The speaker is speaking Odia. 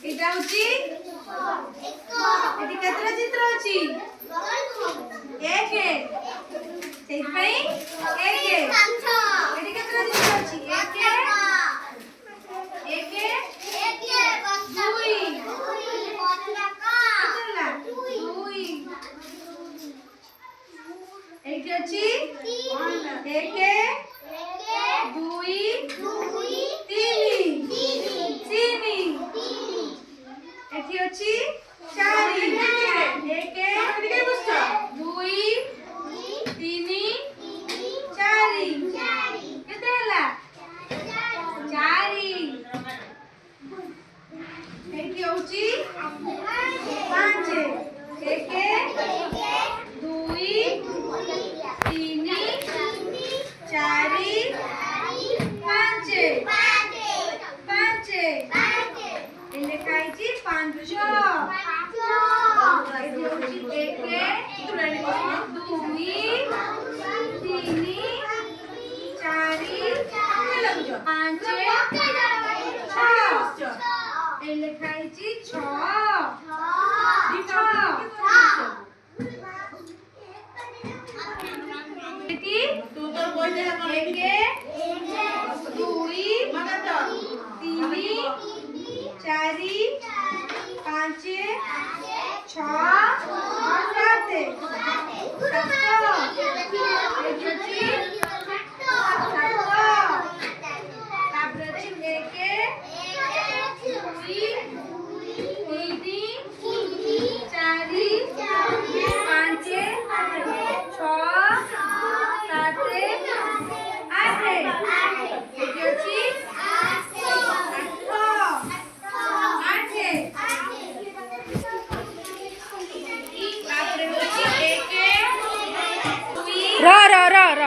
এটা হচ্ছে এটি কেতটা চিত্র ଅଛି একে সেইপাই একে এটি কেতটা চিত্র ଅଛି একে একে একে দুই কেতলা দুই এইটি ଅଛି একে দুই ତିନି ତିନି ଏଠି ଅଛି ଚାରି ଏକେ ଦୁଇ ତିନି ଚାରି କେତେ ହେଲା ଚାରି ଏଠି ହେଉଛି ପାଞ୍ଚ ଏକେ ଦୁଇ ତିନି ଚାରି ପାଞ୍ଚ ପାଞ୍ଚ ଲେଖା ହେଇଛି ପାଞ୍ଚ ଏଠି ହେଉଛି ଏକେ ଦୁଇ ତିନି ଚାରି ପାଞ୍ଚ ଛଅ এই লেখা ହେଇଛି এটি একে দুই ତିନି ଚାରି ପାଞ୍ଚ ଛଅ ସାତ ତାପରେ ଅଛି ଏକେ ଦୁଇ ତିନି ଚାରି ପାଞ୍ଚ ଛଅ ସାତ ଆଠ ଏଠି ଅଛି र